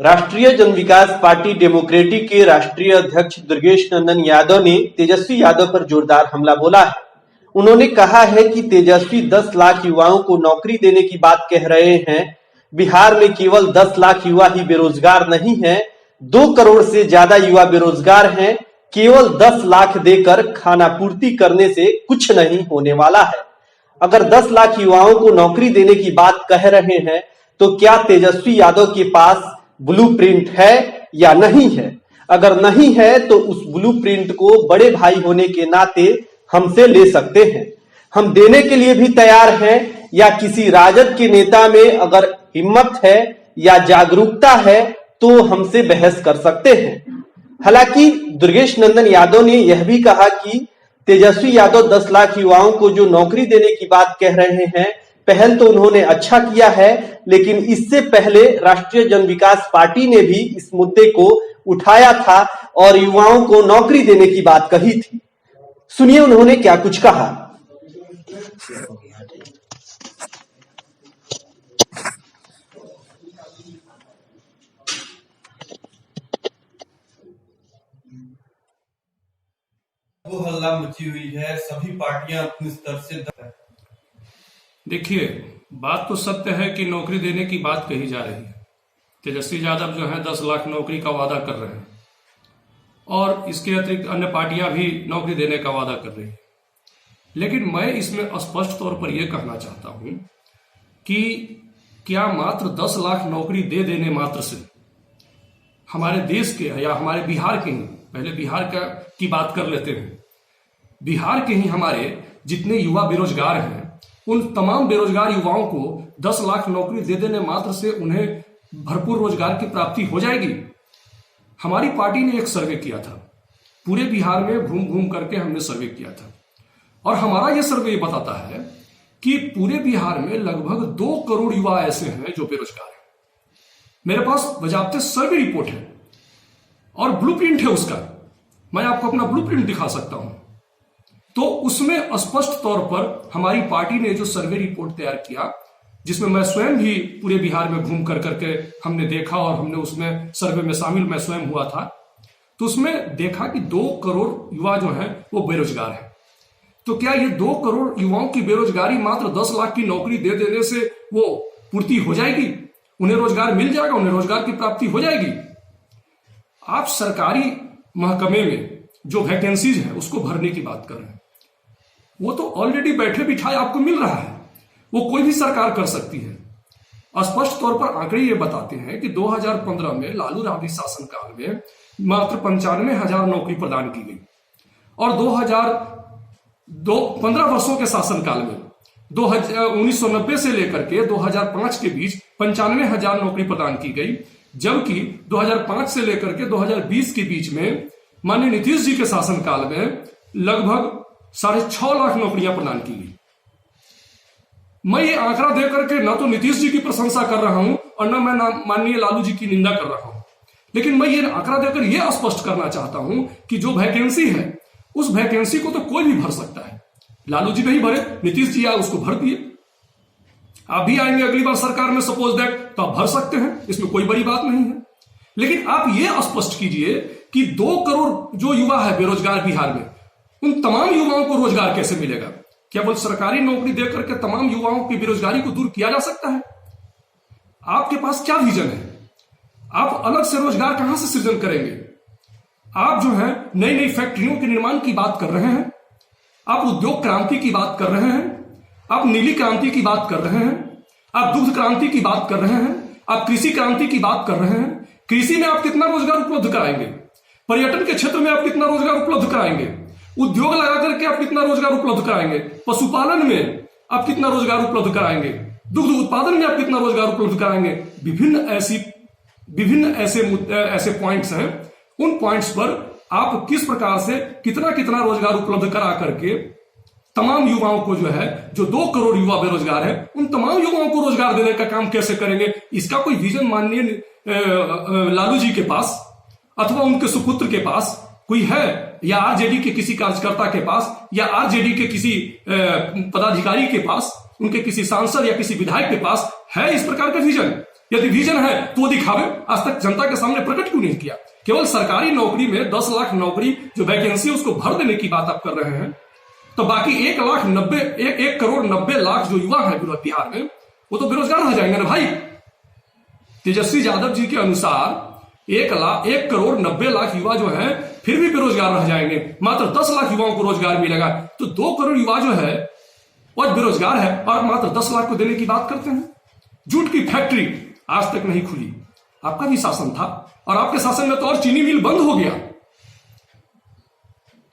राष्ट्रीय जन विकास party democratic के राष्ट्रीय अध्यक्ष दुर्गेश नंदन यादव ने तेजस्वी यादव पर जोरदार हमला बोला है। उन्होंने कहा है कि तेजस्वी 10 लाख युवाओं को नौकरी देने की बात कह रहे हैं। बिहार में केवल 10 लाख युवा ही बेरोजगार नहीं है, 2 करोड़ से ज्यादा युवा बेरोजगार हैं। केवल 10 लाख देकर खाना पूर्ति करने से कुछ नहीं होने वाला है। अगर 10 लाख युवाओं को नौकरी देने की बात कह रहे हैं तो क्या तेजस्वी यादव के पास ब्लूप्रिंट है या नहीं है? अगर नहीं है तो उस ब्लूप्रिंट को बड़े भाई होने के नाते हमसे ले सकते हैं। हम देने के लिए भी तैयार हैं, या किसी राजद के नेता में अगर हिम्मत है या जागरूकता है तो हमसे बहस कर सकते हैं। हालांकि दुर्गेश नंदन यादव ने यह भी कहा कि तेजस्वी यादव 10 लाख युवाओं को जो नौकरी देने की बात कह रहे हैं, पहल तो उन्होंने अच्छा किया है, लेकिन इससे पहले राष्ट्रीय जन विकास पार्टी ने भी इस मुद्दे को उठाया था और युवाओं को नौकरी देने की बात कही थी। सुनिए उन्होंने क्या कुछ कहा। वो हल्ला मची हुई है, सभी पार्टियां अपने स्तर से। देखिए, बात तो सत्य है कि नौकरी देने की बात कही जा रही है। तेजस्वी यादव जो है 10 लाख नौकरी का वादा कर रहे हैं और इसके अतिरिक्त अन्य पार्टियां भी नौकरी देने का वादा कर रही है। लेकिन मैं इसमें स्पष्ट तौर पर यह कहना चाहता हूं कि क्या मात्र 10 लाख नौकरी दे देने मात्र से हमारे देश के या हमारे बिहार के ही, पहले बिहार की बात कर लेते हैं, बिहार के ही हमारे जितने युवा बेरोजगार हैं उन तमाम बेरोजगार युवाओं को 10 लाख नौकरी दे देने मात्र से उन्हें भरपूर रोजगार की प्राप्ति हो जाएगी? हमारी पार्टी ने एक सर्वे किया था, पूरे बिहार में घूम घूम करके हमने सर्वे किया था और हमारा यह सर्वे बताता है कि पूरे बिहार में लगभग 2 करोड़ युवा ऐसे हैं जो बेरोजगार हैं। मेरे पास बजाबते सर्वे रिपोर्ट है और ब्लूप्रिंट है उसका। मैं आपको अपना ब्लूप्रिंट दिखा सकता हूं। तो उसमें स्पष्ट तौर पर हमारी पार्टी ने जो सर्वे रिपोर्ट तैयार किया, जिसमें मैं स्वयं भी पूरे बिहार में घूम कर करके हमने देखा और हमने उसमें सर्वे में शामिल मैं स्वयं हुआ था, तो उसमें देखा कि 2 करोड़ युवा जो हैं वो बेरोजगार हैं। तो क्या ये 2 करोड़ युवाओं की बेरोजगारी मात्र 10 लाख की नौकरी दे देने से वो पूर्ति हो जाएगी? उन्हें रोजगार मिल जाएगा, उन्हें रोजगार की प्राप्ति हो जाएगी? आप सरकारी महकमे में जो वैकेंसीज है उसको भरने की बात कर रहे हैं, वो तो ऑलरेडी बैठे बिठाए आपको मिल रहा है, वो कोई भी सरकार कर सकती है। स्पष्ट तौर पर आंकड़े ये बताते हैं कि 2015 में लालू राबड़ी शासनकाल में मात्र 95,000 नौकरी प्रदान की गई और 15 वर्षों के शासनकाल में 1990 से लेकर के 2005 के बीच 95,000 नौकरी प्रदान की गई, जबकि 2005 से लेकर के 2020 के बीच में माननीय नीतीश जी के शासनकाल में लगभग 6.5 लाख नौकरियां प्रदान की गई। मैं ये आंकड़ा देकर के न तो नीतीश जी की प्रशंसा कर रहा हूं और न मैं माननीय लालू जी की निंदा कर रहा हूं, लेकिन मैं ये आंकड़ा देकर यह स्पष्ट करना चाहता हूं कि जो वैकेंसी है उस वैकेंसी को तो कोई भी भर सकता है। लालू जी नहीं भरे, नीतीश जी आए उसको भर दिए। आप भी आएंगे अगली बार सरकार में सपोज दैट, तो आप भर सकते हैं, इसमें कोई बड़ी बात नहीं है। लेकिन आप ये स्पष्ट कीजिए कि 2 करोड़ जो युवा है बेरोजगार बिहार में, उन तमाम युवाओं को रोजगार कैसे मिलेगा? केवल सरकारी नौकरी देकर के तमाम युवाओं की बेरोजगारी को दूर किया जा सकता है? आपके पास क्या विजन है? आप अलग से रोजगार कहां से सृजन करेंगे? आप जो है नई नई फैक्ट्रियों के निर्माण की बात कर रहे हैं, आप उद्योग क्रांति की बात कर रहे हैं, आप नीली क्रांति की बात कर रहे हैं, आप दुग्ध क्रांति की बात कर रहे हैं, आप कृषि क्रांति की बात कर रहे हैं। कृषि में आप कितना रोजगार उपलब्ध कराएंगे? पर्यटन के क्षेत्र में आप कितना रोजगार उपलब्ध कराएंगे? उद्योग लगा करके आप कितना रोजगार उपलब्ध कराएंगे? पशुपालन में आप कितना रोजगार उपलब्ध कराएंगे? दुग्ध उत्पादन में आप कितना रोजगार उपलब्ध कराएंगे? विभिन्न ऐसे पॉइंट्स हैं। उन पॉइंट्स पर आप किस प्रकार से कितना रोजगार उपलब्ध करा करके तमाम युवाओं को जो है, जो 2 करोड़ युवा बेरोजगार है, उन तमाम युवाओं को रोजगार देने का काम कैसे करेंगे? इसका कोई विजन माननीय लालू जी के पास अथवा उनके सुपुत्र के पास कोई है, या आरजेडी के किसी कार्यकर्ता के पास, या आरजेडी के किसी पदाधिकारी के पास, उनके किसी सांसद या किसी विधायक के पास है इस प्रकार का विजन? यदि विजन है तो वो दिखावे, आज तक जनता के सामने प्रकट क्यों नहीं किया? केवल सरकारी नौकरी में 10 लाख नौकरी जो वैकेंसी है उसको भर देने की बात आप कर रहे हैं, तो बाकी 1 करोड़ 90 लाख जो युवा है बिहार में वो तो बेरोजगार रह जाएंगे ना भाई। तेजस्वी यादव जी के अनुसार 1 करोड़ 90 लाख युवा जो है फिर भी बेरोजगार रह जाएंगे, मात्र 10 लाख युवाओं को रोजगार मिलेगा। तो 2 करोड़ युवा जो है वो बेरोजगार है और मात्र 10 लाख को देने की बात करते हैं। जूट की फैक्ट्री आज तक नहीं खुली, आपका भी शासन था और आपके शासन में तो और चीनी मिल बंद हो गया।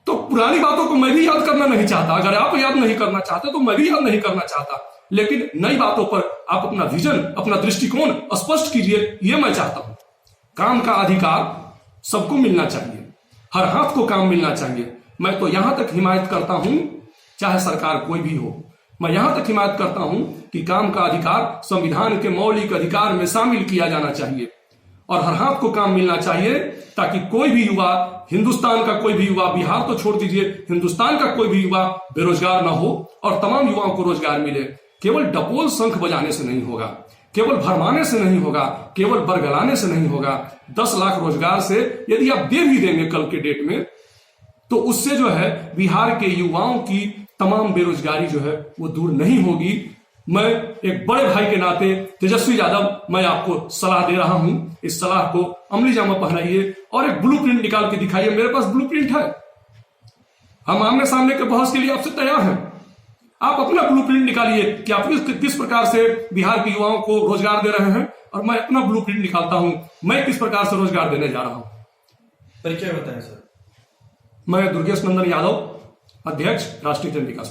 तो पुरानी बातों को मैं भी याद करना नहीं चाहता, अगर आप याद नहीं करना चाहते तो मैं भी याद नहीं करना चाहता, लेकिन नई बातों पर आप अपना विजन, अपना दृष्टिकोण स्पष्ट कीजिए, ये मैं चाहता हूं। काम का अधिकार सबको मिलना चाहिए, हर हाथ को काम मिलना चाहिए। मैं तो यहां तक हिमायत करता हूं, चाहे सरकार कोई भी हो, मैं यहां तक हिमायत करता हूं कि काम का अधिकार संविधान के मौलिक अधिकार में शामिल किया जाना चाहिए और हर हाथ को काम मिलना चाहिए, ताकि कोई भी युवा, हिंदुस्तान का कोई भी युवा, बिहार तो छोड़ दीजिए, हिंदुस्तान का कोई भी युवा बेरोजगार ना हो और तमाम युवाओं को रोजगार मिले। केवल डपोल शंख बजाने से नहीं होगा, केवल भरमाने से नहीं होगा, केवल बरगलाने से नहीं होगा। 10 लाख रोजगार से यदि आप दे भी देंगे कल के डेट में, तो उससे जो है बिहार के युवाओं की तमाम बेरोजगारी जो है वो दूर नहीं होगी। मैं एक बड़े भाई के नाते तेजस्वी यादव, मैं आपको सलाह दे रहा हूं, इस सलाह को अमली जामा पहनाइए और एक ब्लूप्रिंट निकाल के दिखाइए। मेरे पास ब्लूप्रिंट है, हम आमने सामने के बहस के लिए आपसे तैयार हैं। आप अपना ब्लूप्रिंट निकालिए कि आप किस प्रकार से बिहार के युवाओं को रोजगार दे रहे हैं, और मैं अपना ब्लूप्रिंट निकालता हूं, मैं किस प्रकार से रोजगार देने जा रहा हूं। परिचय बताएं सर। मैं दुर्गेश नंदन यादव, अध्यक्ष राष्ट्रीय जन विकास।